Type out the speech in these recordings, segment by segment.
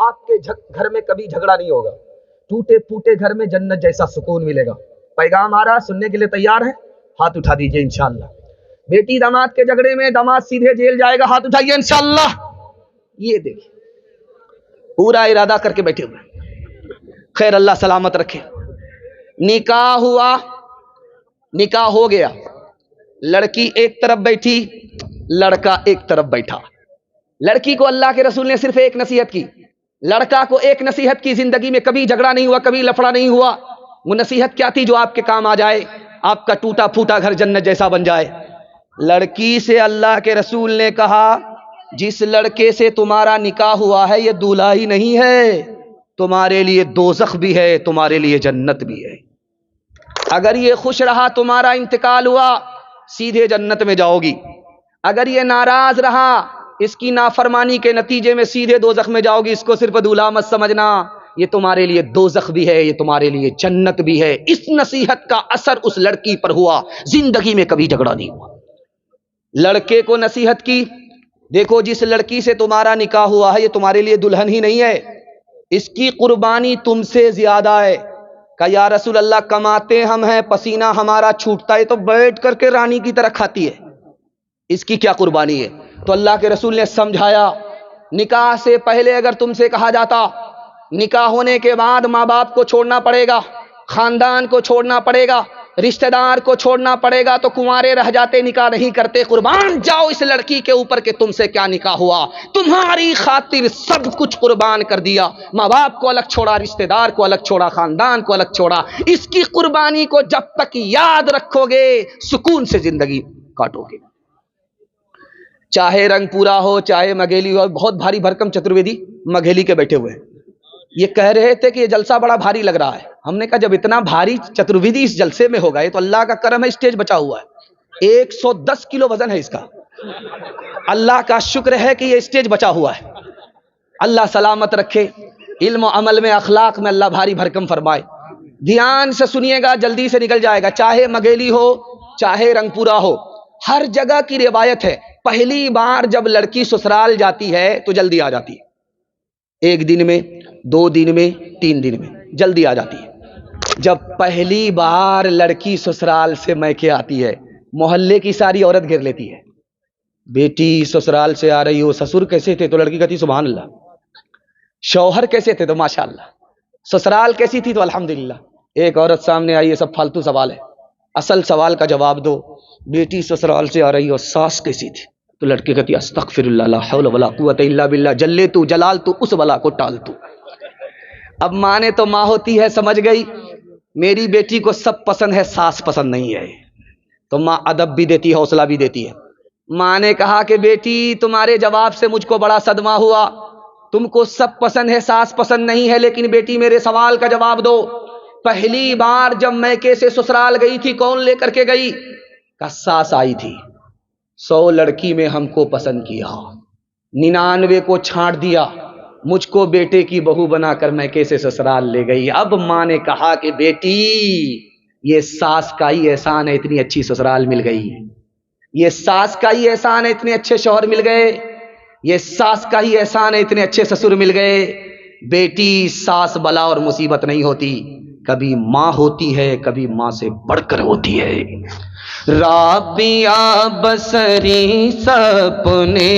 آپ کے گھر میں کبھی جھگڑا نہیں ہوگا، ٹوٹے پھوٹے گھر میں جنت جیسا سکون ملے گا۔ پیغام آ رہا، سننے کے لیے تیار ہیں؟ ہاتھ اٹھا دیجئے انشاءاللہ۔ بیٹی داماد کے جھگڑے میں داماد سیدھے جیل جائے گا، ہاتھ اٹھائیے انشاءاللہ۔ یہ دیکھیں پورا ارادہ کر کے بیٹھے ہوئے، خیر اللہ سلامت رکھے۔ نکاح ہوا، نکاح ہو گیا، لڑکی ایک طرف بیٹھی، لڑکا ایک طرف بیٹھا۔ لڑکی کو اللہ کے رسول نے صرف ایک نصیحت کی، لڑکا کو ایک نصیحت کی، زندگی میں کبھی جھگڑا نہیں ہوا، کبھی لفڑا نہیں ہوا۔ وہ نصیحت کیا تھی جو آپ کے کام آ جائے، آپ کا ٹوٹا پھوٹا گھر جنت جیسا بن جائے؟ لڑکی سے اللہ کے رسول نے کہا جس لڑکے سے تمہارا نکاح ہوا ہے یہ دولہا ہی نہیں ہے، تمہارے لیے دوزخ بھی ہے، تمہارے لیے جنت بھی ہے۔ اگر یہ خوش رہا تمہارا انتقال ہوا سیدھے جنت میں جاؤ گی، اگر یہ ناراض رہا اس کی نافرمانی کے نتیجے میں سیدھے دوزخ میں جاؤ گی۔ اس کو صرف دولہا مت سمجھنا، یہ تمہارے لیے دوزخ بھی ہے، یہ تمہارے لیے جنت بھی ہے۔ اس نصیحت کا اثر اس لڑکی پر ہوا، زندگی میں کبھی جھگڑا نہیں ہوا۔ لڑکے کو نصیحت کی، دیکھو جس لڑکی سے تمہارا نکاح ہوا ہے یہ تمہارے لیے دلہن ہی نہیں ہے، اس کی قربانی تم سے زیادہ ہے۔ کہا یا رسول اللہ کماتے ہم ہیں، پسینہ ہمارا چھوٹتا ہے تو بیٹھ کر کے رانی کی طرح کھاتی ہے، اس کی کیا قربانی ہے؟ تو اللہ کے رسول نے سمجھایا، نکاح سے پہلے اگر تم سے کہا جاتا نکاح ہونے کے بعد ماں باپ کو چھوڑنا پڑے گا، خاندان کو چھوڑنا پڑے گا، رشتہ دار کو چھوڑنا پڑے گا، تو کنوارے رہ جاتے، نکاح نہیں کرتے۔ قربان جاؤ اس لڑکی کے اوپر کہ تم سے کیا نکاح ہوا، تمہاری خاطر سب کچھ قربان کر دیا، ماں باپ کو الگ چھوڑا، رشتہ دار کو الگ چھوڑا، خاندان کو الگ چھوڑا۔ اس کی قربانی کو جب تک یاد رکھو گے سکون سے زندگی کاٹو گے۔ چاہے رنگ پورا ہو، چاہے مگھیلی ہو، بہت بھاری بھرکم چترویدی مگھیلی کے بیٹھے ہوئے ہیں، یہ کہہ رہے تھے کہ یہ جلسہ بڑا بھاری لگ رہا ہے۔ ہم نے کہا جب اتنا بھاری چترویدی اس جلسے میں ہوگا، یہ تو اللہ کا کرم ہے اسٹیج بچا ہوا ہے، 110 کلو وزن ہے اس کا، اللہ کا شکر ہے کہ یہ اسٹیج بچا ہوا ہے۔ اللہ سلامت رکھے، علم و عمل میں اخلاق میں اللہ بھاری بھرکم فرمائے۔ دھیان سے سنیے گا، جلدی سے نکل جائے گا، چاہے مگھیلی ہو چاہے رنگ پورا ہو، ہر جگہ کی روایت ہے پہلی بار جب لڑکی سسرال جاتی ہے تو جلدی آ جاتی ہے، 1 دن میں، 2 دن میں، 3 دن میں جلدی آ جاتی ہے۔ جب پہلی بار لڑکی سسرال سے میکے آتی ہے، محلے کی ساری عورت گھیر لیتی ہے، بیٹی سسرال سے آ رہی ہو، سسر کیسے تھے؟ تو لڑکی کہتی سبحان اللہ۔ شوہر کیسے تھے؟ تو ماشاءاللہ۔ سسرال کیسی تھی؟ تو الحمدللہ۔ ایک عورت سامنے آئی، یہ سب فالتو سوال ہے، اصل سوال کا جواب دو۔ بیٹی سسرال سے آ رہی ہو، ساس کیسی تھی؟ تو لڑکی کہتی استغفر اللہ، لا حول ولا قوت الا باللہ، جلے تو جلال تو اس بلا کو ٹال تو۔ اب ماں نے تو ماں ہوتی ہے، سمجھ گئی میری بیٹی کو سب پسند ہے، ساس پسند نہیں ہے، تو ماں ادب بھی دیتی ہے، حوصلہ بھی دیتی ہے۔ ماں نے کہا کہ بیٹی تمہارے جواب سے مجھ کو بڑا صدمہ ہوا، تم کو سب پسند ہے، ساس پسند نہیں ہے، لیکن بیٹی میرے سوال کا جواب دو، پہلی بار جب میکے سے سسرال گئی تھی کون لے کر کے گئی؟ کہ ساس آئی تھی، 100 لڑکی میں ہم کو پسند کیا، 99 کو چھانٹ دیا، مجھ کو بیٹے کی بہو بنا کر میکے سے سسرال لے گئی۔ اب ماں نے کہا کہ بیٹی یہ ساس کا ہی احسان ہے، اتنی اچھی سسرال مل گئی، یہ ساس کا ہی احسان ہے، اتنے اچھے شوہر مل گئے، یہ ساس کا ہی احسان ہے، اتنے اچھے سسر مل گئے۔ بیٹی ساس بلا اور مصیبت نہیں ہوتی، کبھی ماں ہوتی ہے، کبھی ماں سے بڑھ کر ہوتی ہے۔ رابعہ بصری سپنے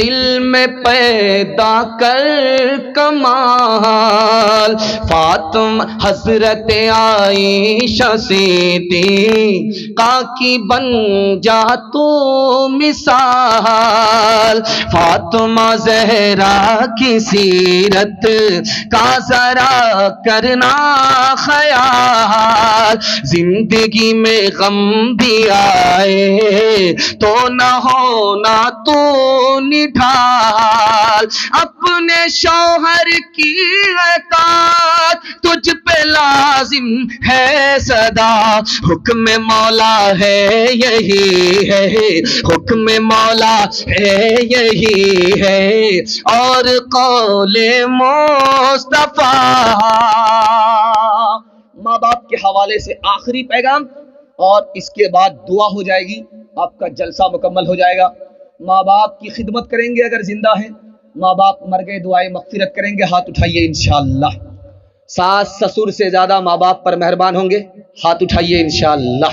دل میں پیدا کر کمال، فاطمہ حضرت عائشہ صدیقہ کی بن جا تو مثال، فاطمہ زہرا کی سیرت کا ذرا کرنا خیال، زندگی میں غم بھی آئے تو نہ ہونا تو نڈھال، اپنے شوہر کی اطاعت تجھ پہ لازم ہے صدا، حکم مولا ہے یہی ہے، حکم مولا ہے یہی ہے، اور قول مصطفیٰ۔ ماں باپ کے حوالے سے آخری پیغام، اور اس کے بعد دعا ہو جائے گی، آپ کا جلسہ مکمل ہو جائے گا۔ ماں باپ کی خدمت کریں گے اگر زندہ ہیں، ماں باپ مر گئے دعائے مغفرت کریں گے؟ ہاتھ اٹھائیے انشاءاللہ۔ ساس سسر سے زیادہ ماں باپ پر مہربان ہوں گے؟ ہاتھ اٹھائیے انشاءاللہ۔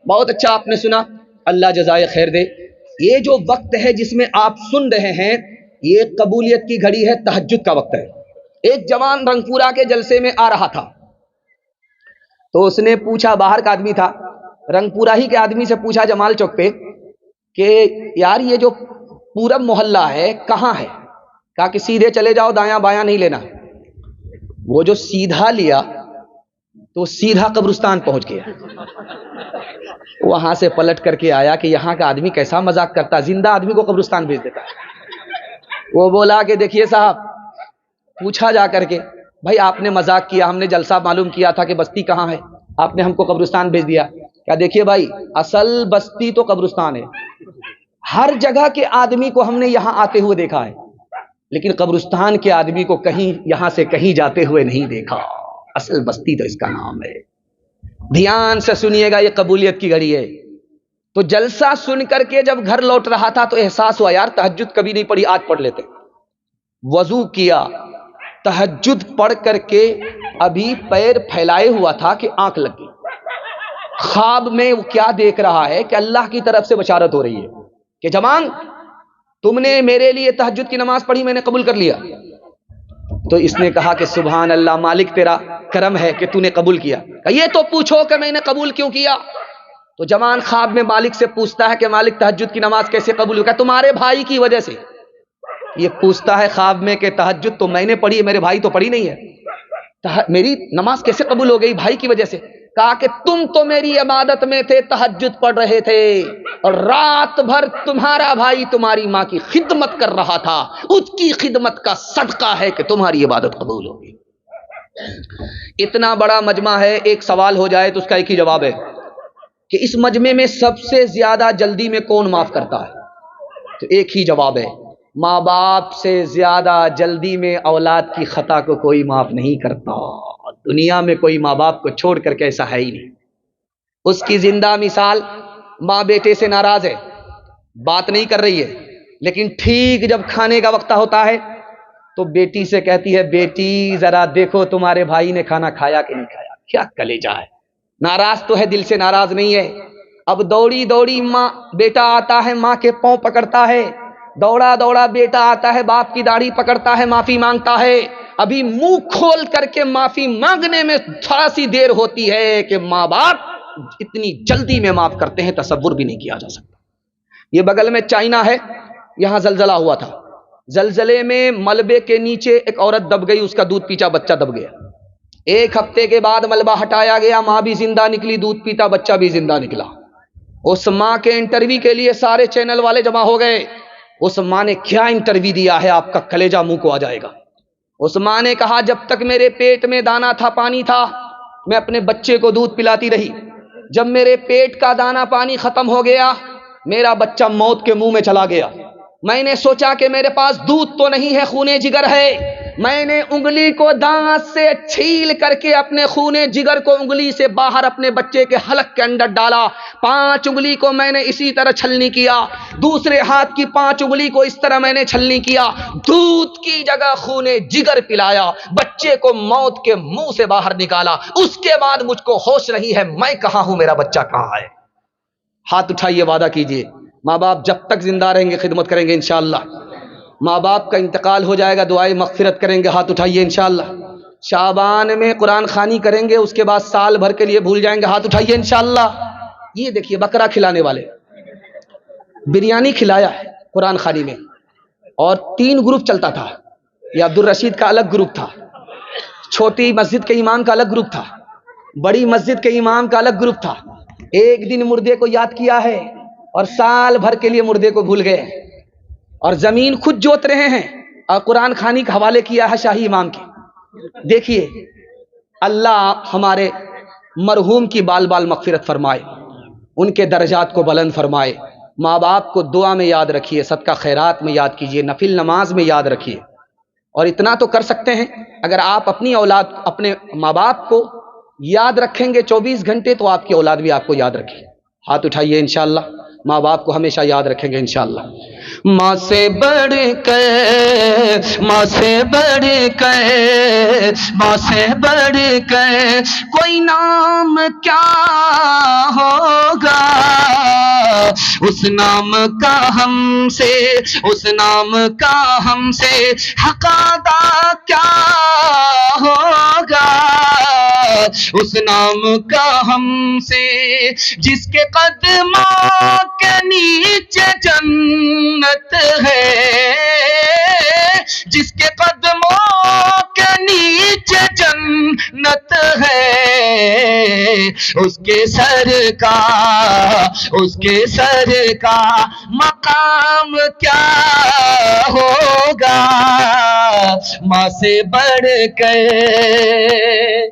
بہت اچھا آپ نے سنا، اللہ جزائے خیر دے۔ یہ جو وقت ہے جس میں آپ سن رہے ہیں، یہ قبولیت کی گھڑی ہے، تہجد کا وقت ہے۔ ایک جوان رنگ پورا کے جلسے میں آ رہا تھا، تو اس نے پوچھا، باہر کا آدمی تھا، رنگ پورا ہی کے آدمی سے پوچھا جمال چوک پہ کہ یار یہ جو پورب محلہ ہے کہاں ہے؟ کہا کہ سیدھے چلے جاؤ، دایاں بایاں نہیں لینا۔ وہ جو سیدھا لیا تو سیدھا قبرستان پہنچ گیا۔ وہاں سے پلٹ کر کے آیا کہ یہاں کا آدمی کیسا مذاق کرتا، زندہ آدمی کو قبرستان بھیج دیتا ہے۔ وہ بولا کہ دیکھیے صاحب، پوچھا جا کر کے، بھائی آپ نے مذاق کیا، ہم نے جلسہ معلوم کیا تھا کہ بستی کہاں ہے، آپ نے ہم کو قبرستان بھیج دیا۔ کیا دیکھیے بھائی، اصل بستی تو قبرستان ہے، ہر جگہ کے آدمی کو ہم نے یہاں آتے ہوئے دیکھا ہے، لیکن قبرستان کے آدمی کو کہیں یہاں سے کہیں جاتے ہوئے نہیں دیکھا۔ اصل بستی تو اس کا نام ہے۔ دھیان سے سنیے گا، یہ قبولیت کی گھڑی ہے۔ تو جلسہ سن کر کے جب گھر لوٹ رہا تھا تو احساس ہوا یار تہجد کبھی نہیں پڑھی، آج پڑھ لیتے۔ وضو کیا، تہجد پڑھ کر کے ابھی پیر پھیلائے ہوا تھا کہ آنکھ لگ گئی۔ خواب میں وہ کیا دیکھ رہا ہے کہ اللہ کی طرف سے بشارت ہو رہی ہے کہ جوان تم نے میرے لیے تہجد کی نماز پڑھی، میں نے قبول کر لیا۔ تو اس نے کہا کہ سبحان اللہ، مالک تیرا کرم ہے کہ تو نے قبول کیا۔ کہ یہ تو پوچھو کہ میں نے قبول کیوں کیا۔ تو جوان خواب میں مالک سے پوچھتا ہے کہ مالک تہجد کی نماز کیسے قبول ہوئی؟ کہ تمہارے بھائی کی وجہ سے۔ یہ پوچھتا ہے خواب میں کہ تہجد تو میں نے پڑھی ہے، میرے بھائی تو پڑھی نہیں ہے، میری نماز کیسے قبول ہو گئی؟ بھائی کی وجہ سے۔ کہا کہ تم تو میری عبادت میں تھے، تہجد پڑھ رہے تھے، اور رات بھر تمہارا بھائی تمہاری ماں کی خدمت کر رہا تھا، اس کی خدمت کا صدقہ ہے کہ تمہاری عبادت قبول ہوگی۔ اتنا بڑا مجمع ہے، ایک سوال ہو جائے تو اس کا ایک ہی جواب ہے کہ اس مجمع میں سب سے زیادہ جلدی میں کون معاف کرتا ہے؟ تو ایک ہی جواب ہے، ماں باپ سے زیادہ جلدی میں اولاد کی خطا کو کوئی معاف نہیں کرتا۔ دنیا میں کوئی ماں باپ کو چھوڑ کر کے ایسا ہے ہی نہیں۔ اس کی زندہ مثال، ماں بیٹے سے ناراض ہے، بات نہیں کر رہی ہے، لیکن ٹھیک جب کھانے کا وقت ہوتا ہے تو بیٹی سے کہتی ہے بیٹی ذرا دیکھو تمہارے بھائی نے کھانا کھایا کہ نہیں کھایا۔ کیا کلیجہ ہے، ناراض تو ہے، دل سے ناراض نہیں ہے۔ اب دوڑی دوڑی ماں بیٹا آتا ہے، ماں کے پاؤں پکڑتا ہے، دوڑا دوڑا بیٹا آتا ہے، باپ کی داڑھی پکڑتا ہے، معافی مانگتا ہے۔ ابھی منہ کھول کر کے معافی مانگنے میں تھوڑا سی دیر ہوتی ہے کہ ماں باپ اتنی جلدی میں معاف کرتے ہیں، تصور بھی نہیں کیا جا سکتا۔ یہ بغل میں چائنا ہے، یہاں زلزلہ ہوا تھا، زلزلے میں ملبے کے نیچے ایک عورت دب گئی، اس کا دودھ پیتا بچہ دب گیا۔ ایک ہفتے کے بعد ملبہ ہٹایا گیا، ماں بھی زندہ نکلی، دودھ پیتا بچہ بھی زندہ نکلا۔ اس ماں کے انٹرویو کے لیے سارے چینل والے جمع ہو گئے۔ اس ماں نے کیا انٹرویو دیا ہے، آپ کا کلیجہ منہ کو آ جائے گا۔ اس ماں نے کہا جب تک میرے پیٹ میں دانا تھا، پانی تھا، میں اپنے بچے کو دودھ پلاتی رہی۔ جب میرے پیٹ کا دانا پانی ختم ہو گیا، میرا بچہ موت کے منہ میں چلا گیا۔ میں نے سوچا کہ میرے پاس دودھ تو نہیں ہے، خونے جگر ہے۔ میں نے انگلی کو دانت سے چھیل کر کے اپنے خونے جگر کو انگلی سے باہر اپنے بچے کے حلق کے اندر ڈالا۔ 5 انگلی کو میں نے اسی طرح چھلنی کیا، دوسرے ہاتھ کی 5 انگلی کو اس طرح میں نے چھلنی کیا، دودھ کی جگہ خونے جگر پلایا، بچے کو موت کے منہ سے باہر نکالا۔ اس کے بعد مجھ کو ہوش رہی ہے میں کہاں ہوں، میرا بچہ کہاں ہے۔ ہاتھ اٹھائیے، وعدہ کیجئے ماں باپ جب تک زندہ رہیں گے خدمت کریں گے انشاءاللہ۔ ماں باپ کا انتقال ہو جائے گا، دعائے مغفرت کریں گے، ہاتھ اٹھائیے انشاءاللہ۔ شعبان میں قرآن خوانی کریں گے، اس کے بعد سال بھر کے لیے بھول جائیں گے، ہاتھ اٹھائیے انشاءاللہ۔ یہ دیکھیے بکرا کھلانے والے، بریانی کھلایا ہے قرآن خوانی میں، اور 3 گروپ چلتا تھا۔ یہ عبدالرشید کا الگ گروپ تھا، چھوٹی مسجد کے امام کا الگ گروپ تھا، بڑی مسجد کے امام کا الگ گروپ تھا۔ ایک دن مردے کو یاد کیا ہے اور سال بھر کے لیے مردے کو بھول گئے، اور زمین خود جوت رہے ہیں اور قرآن خوانی کا حوالے کیا ہے شاہی امام کے۔ دیکھیے اللہ ہمارے مرحوم کی بال بال مغفرت فرمائے، ان کے درجات کو بلند فرمائے۔ ماں باپ کو دعا میں یاد رکھیے، صدقہ خیرات میں یاد کیجیے، نفل نماز میں یاد رکھیے۔ اور اتنا تو کر سکتے ہیں، اگر آپ اپنی اولاد اپنے ماں باپ کو یاد رکھیں گے 24 گھنٹے تو آپ کی اولاد بھی آپ کو یاد رکھے۔ ہاتھ اٹھائیے انشاءاللہ، ماں باپ کو ہمیشہ یاد رکھیں گے انشاءاللہ۔ ماں سے بڑھ کر، ماں سے بڑھ کر، ماں سے بڑھ کر کوئی نام کیا ہوگا، اس نام کا ہم سے، اس نام کا ہم سے حق ادا کیا ہوگا، اس نام کا ہم سے جس کے قدموں کے نیچے جنت ہے، جس کے قدموں کے نیچے جنت ہے، اس کے سر کا، اس کے سر کا مقام کیا ہوگا، ماں سے بڑھ کر